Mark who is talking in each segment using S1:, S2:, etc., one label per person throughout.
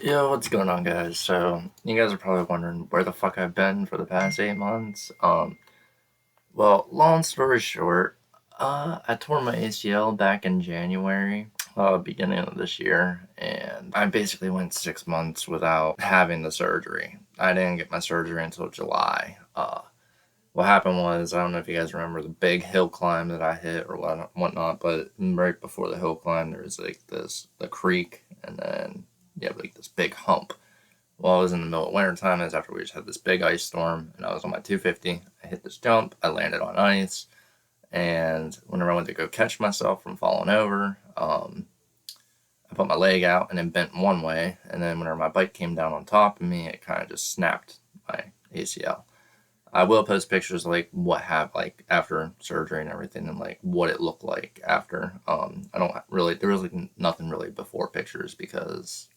S1: Yo, what's going on, guys? So, you guys are probably wondering where the fuck I've been for the past 8 months. Well, long story short, I tore my ACL back in January, beginning of this year, and I basically went 6 months without having the surgery. I didn't get my surgery until July. What happened was, I don't know if you guys remember the big hill climb that I hit or whatnot, but right before the hill climb, there was like the creek, and then you have like this big hump. Well, I was in the middle of winter time. It was after we just had this big ice storm, and I was on my 250. I hit this jump. I landed on ice, and whenever I went to go catch myself from falling over, I put my leg out and it bent one way, and then whenever my bike came down on top of me, it kind of just snapped my ACL. I will post pictures of, like, what happened, like after surgery and everything, and like what it looked like after. I don't really, there was like nothing really before pictures because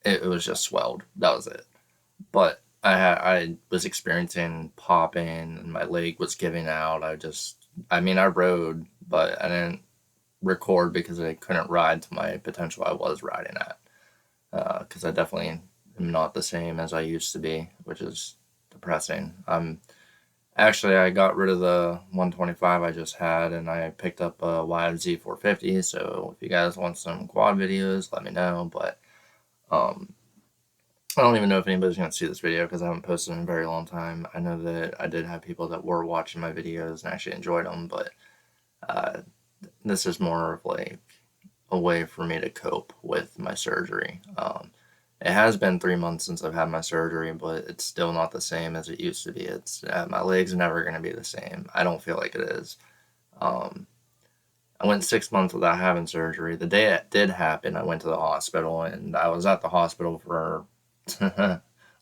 S1: it was just swelled. That was it. But I was experiencing popping and my leg was giving out. I rode, but I didn't record because I couldn't ride to my potential I was riding at. Because I definitely am not the same as I used to be, which is depressing. Actually, I got rid of the 125 I just had and I picked up a YZ 450. So if you guys want some quad videos, let me know. But um, I don't even know if anybody's going to see this video because I haven't posted in a very long time. I know that I did have people that were watching my videos and actually enjoyed them, but uh, this is more of like a way for me to cope with my surgery. It has been 3 months since I've had my surgery, but it's still not the same as it used to be. It's my leg's never going to be the same. I don't feel like it is. Um, I went 6 months without having surgery. The day it did happen, I went to the hospital, and I was at the hospital for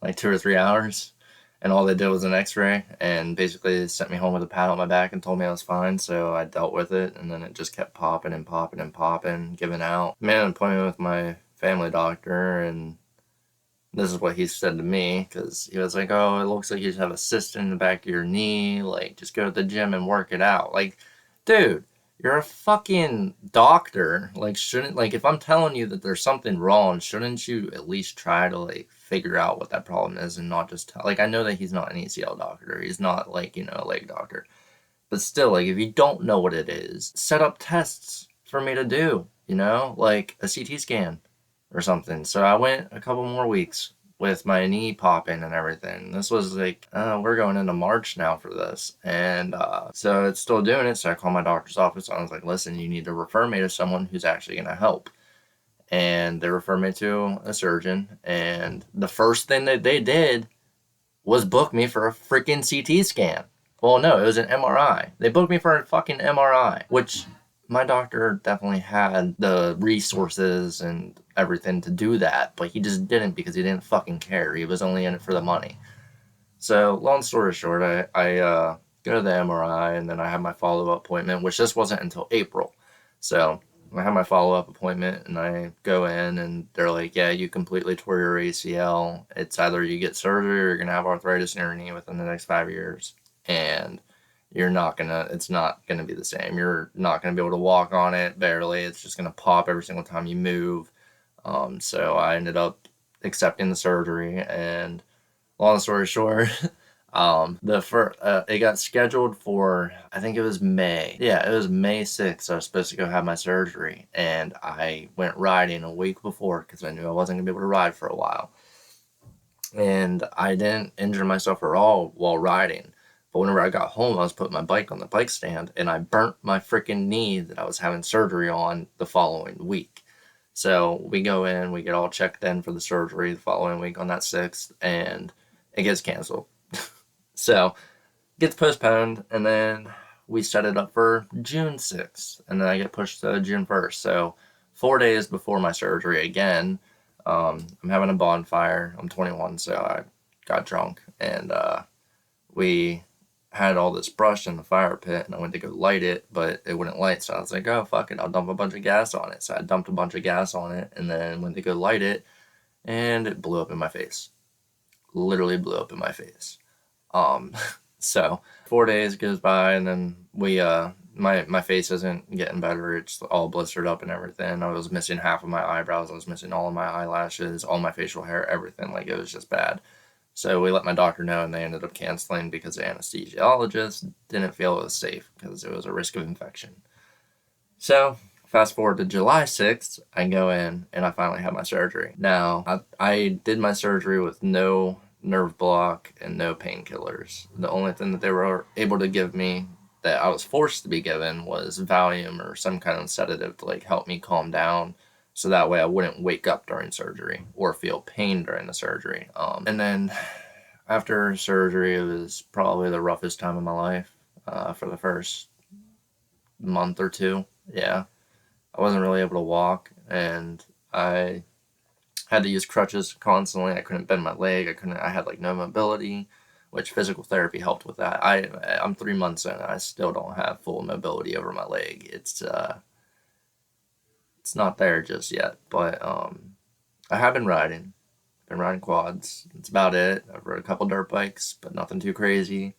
S1: like 2 or 3 hours, and all they did was an X-ray, and basically they sent me home with a pat on my back and told me I was fine. So I dealt with it, and then it just kept popping and popping and popping, giving out. Made an appointment with my family doctor, and this is what he said to me, because he was like, "Oh, it looks like you just have a cyst in the back of your knee. Like, just go to the gym and work it out." Like, dude, you're a fucking doctor. Like, shouldn't, like, if I'm telling you that there's something wrong, shouldn't you at least try to, like, figure out what that problem is and not just tell, like, I know that he's not an ACL doctor. He's not, like, a leg doctor. But still, like, if you don't know what it is, set up tests for me to do, like a CT scan or something. So I went a couple more weeks with my knee popping and everything. This was like, we're going into March now for this. And so it's still doing it. So I called my doctor's office. I was like, listen, you need to refer me to someone who's actually going to help. And they referred me to a surgeon. And the first thing that they did was book me for a freaking CT scan. Well, no, it was an MRI. They booked me for a fucking MRI, which my doctor definitely had the resources and everything to do that, but he just didn't because he didn't fucking care. He was only in it for the money. So, long story short, I go to the MRI, and then I have my follow up appointment, which this wasn't until April. So, I have my follow up appointment, and I go in, and they're like, "Yeah, you completely tore your ACL. It's either you get surgery or you're going to have arthritis in your knee within the next 5 years. And it's not gonna be the same. You're not gonna be able to walk on it barely. It's just gonna pop every single time you move." So I ended up accepting the surgery, and long story short, it got scheduled for, I think it was May. Yeah, it was May 6th. I was supposed to go have my surgery, and I went riding a week before because I knew I wasn't gonna be able to ride for a while. And I didn't injure myself at all while riding. But whenever I got home, I was putting my bike on the bike stand, and I burnt my freaking knee that I was having surgery on the following week. So we go in, we get all checked in for the surgery the following week on that 6th, and it gets canceled. So it gets postponed, and then we set it up for June 6th, and then I get pushed to June 1st. So 4 days before my surgery again, I'm having a bonfire. I'm 21, so I got drunk, and we had all this brush in the fire pit, and I went to go light it, but it wouldn't light. So I was like, "Oh, fuck it, I'll dump a bunch of gas on it." So I dumped a bunch of gas on it, and then went to go light it, and it blew up in my face. Literally blew up in my face. Um, so 4 days goes by, and then we my face isn't getting better. It's all blistered up and everything. I was missing half of my eyebrows. I was missing all of my eyelashes, all my facial hair, everything. Like, it was just bad. So we let my doctor know, and they ended up canceling because the anesthesiologist didn't feel it was safe because it was a risk of infection. So fast forward to July 6th, I go in and I finally have my surgery. Now, I did my surgery with no nerve block and no painkillers. The only thing that they were able to give me that I was forced to be given was Valium or some kind of sedative to like help me calm down, so that way I wouldn't wake up during surgery or feel pain during the surgery. And then after surgery, it was probably the roughest time of my life for the first month or two. Yeah, I wasn't really able to walk, and I had to use crutches constantly. I couldn't bend my leg. I had like no mobility, which physical therapy helped with that. I'm 3 months in, and I still don't have full mobility over my leg. It's not there just yet, but I have been riding. Been riding quads. That's about it. I've rode a couple dirt bikes, but nothing too crazy.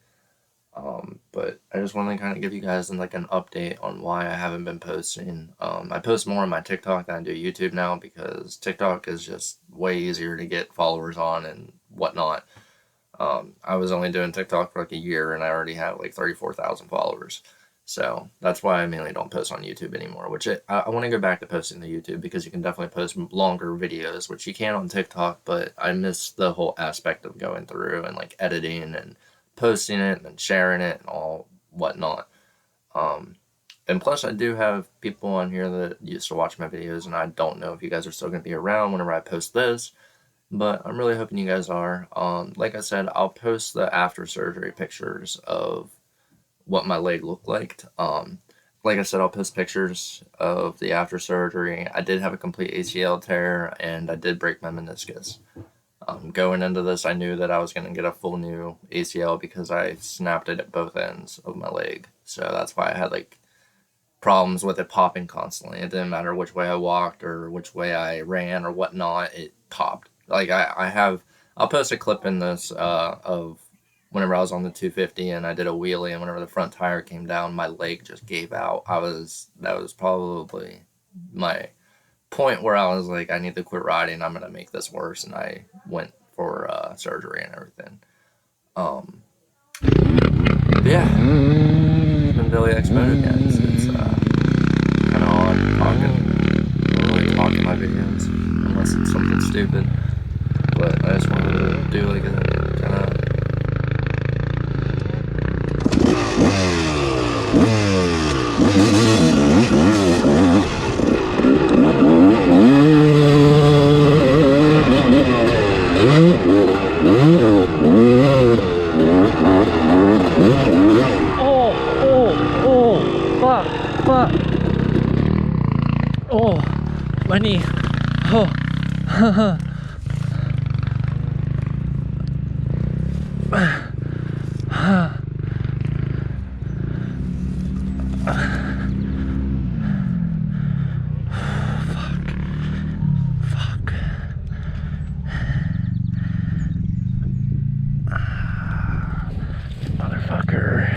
S1: But I just wanted to kind of give you guys like an update on why I haven't been posting. I post more on my TikTok than I do YouTube now because TikTok is just way easier to get followers on and whatnot. I was only doing TikTok for like a year, and I already have like 34,000 followers. So that's why I mainly don't post on YouTube anymore, which I want to go back to posting to YouTube because you can definitely post longer videos, which you can on TikTok, but I miss the whole aspect of going through and like editing and posting it and then sharing it and all whatnot. And plus I do have people on here that used to watch my videos, and I don't know if you guys are still going to be around whenever I post this, but I'm really hoping you guys are. Like I said, I'll post the after surgery pictures of what my leg looked like. Like I said, I'll post pictures of the after surgery. I did have a complete ACL tear, and I did break my meniscus. Going into this, I knew that I was going to get a full new ACL because I snapped it at both ends of my leg. So that's why I had like problems with it popping constantly. It didn't matter which way I walked or which way I ran or whatnot, it popped. Like I'll post a clip in this of whenever I was on the 250 and I did a wheelie, and whenever the front tire came down, my leg just gave out. That was probably my point where I was like, I need to quit riding. I'm gonna make this worse, and I went for surgery and everything. But yeah, it's been Billy X Moto again. It's kind of odd talking. I don't really talk in my videos unless it's something stupid. But I just wanted to do like a kind of.
S2: Fuck. Oh, my knee. Oh. Fuck. Motherfucker.